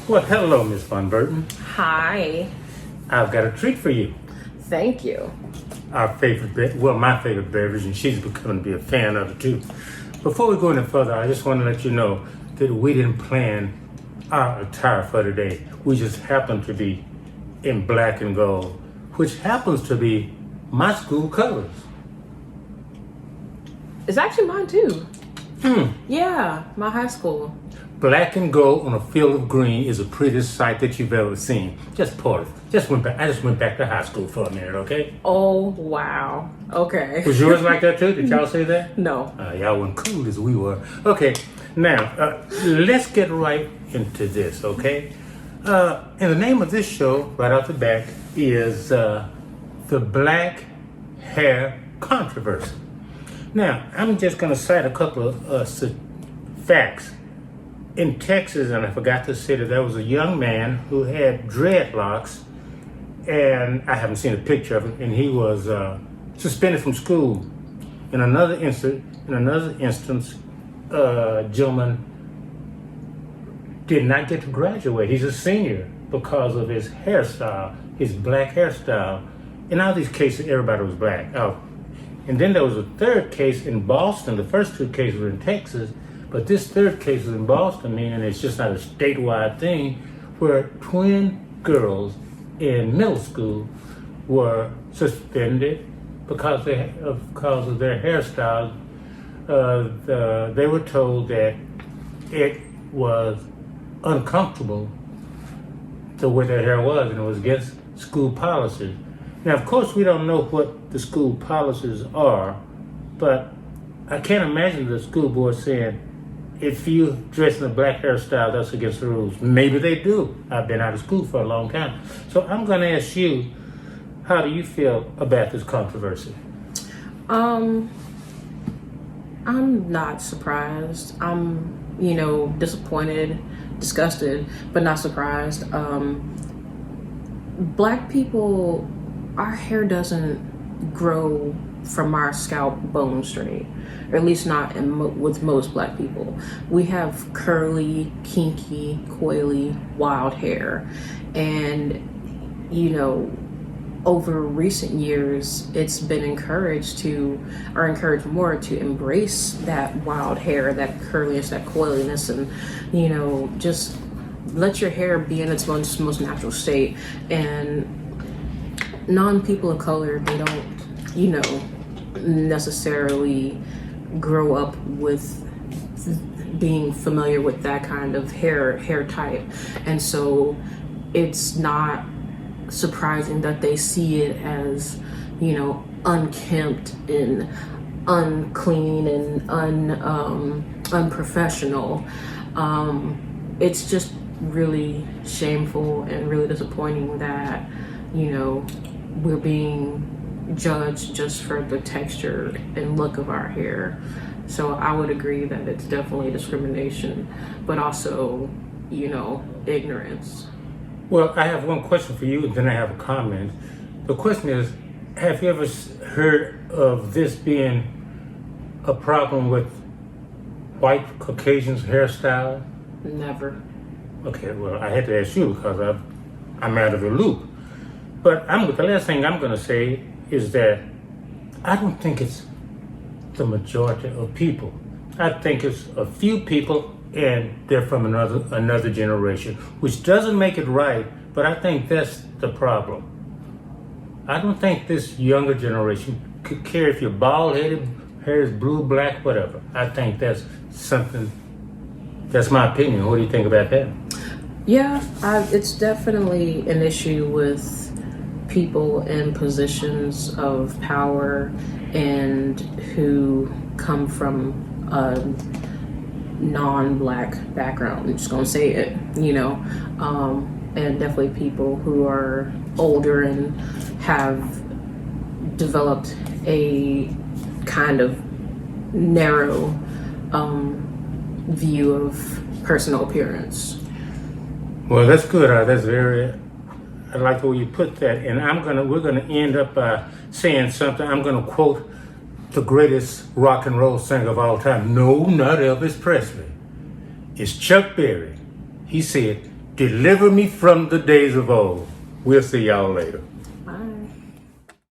Well, hello, Miss Von Burton. Hi. I've got a treat for you. Thank you. My favorite beverage, and she's becoming to be a fan of it too. Before we go any further, I just want to let you know that we didn't plan our attire for today. We just happened to be in black and gold, which happens to be my school colors. It's actually mine too. Yeah, my high school. Black and gold on a field of green is the prettiest sight that you've ever seen. Just pause. I just went back to high school for a minute, okay? Oh, wow. Okay. Was yours like that too? Did y'all say that? No. Y'all weren't cool as we were. Okay, now let's get right into this, okay? And the name of this show, right off the bat, is the Black Hair Controversy. Now, I'm just going to cite a couple of facts. In Texas, and I forgot to say that there was a young man who had dreadlocks, and I haven't seen a picture of him, and he was suspended from school. In another instance, a gentleman did not get to graduate. He's a senior because of his hairstyle, his black hairstyle. In all these cases, everybody was black. And then there was a third case in Boston. The first two cases were in Texas, but this third case is in Boston, meaning it's just not a statewide thing, where twin girls in middle school were suspended because of their hairstyles. They were told that it was uncomfortable the way their hair was, and it was against school policies. Now, of course, we don't know what the school policies are, but I can't imagine the school board saying, if you dress in a black hairstyle, that's against the rules. Maybe they do. I've been out of school for a long time. So I'm going to ask you, how do you feel about this controversy? I'm not surprised. I'm, disappointed, disgusted, but not surprised. Black people, our hair doesn't grow from our scalp bone straight, or at least not with most black people. We have curly, kinky, coily, wild hair, and over recent years it's been encouraged more to embrace that wild hair, that curliness, that coiliness, and just let your hair be in its most natural state. And non-people of color, they don't necessarily grow up with being familiar with that kind of hair type, and so it's not surprising that they see it as unkempt and unclean and unprofessional. It's just really shameful and really disappointing that we're being judged just for the texture and look of our hair. So I would agree that it's definitely discrimination, but also, ignorance. Well, I have one question for you, and then I have a comment. The question is, have you ever heard of this being a problem with white Caucasians' hairstyle? Never. Okay, well, I had to ask you because I'm out of the loop. But the last thing I'm going to say is that I don't think it's the majority of people. I think it's a few people, and they're from another generation, which doesn't make it right, but I think that's the problem. I don't think this younger generation could care if you're bald-headed, hair is blue, black, whatever. I think that's my opinion. What do you think about that? Yeah, it's definitely an issue with people in positions of power and who come from a non-black background. I'm just gonna say it, and definitely people who are older and have developed a kind of narrow view of personal appearance. Well, that's good. I like the way you put that, and we're gonna end up by saying something. I'm gonna quote the greatest rock and roll singer of all time. No, not Elvis Presley. It's Chuck Berry. He said, Deliver me from the days of old. We'll see y'all later.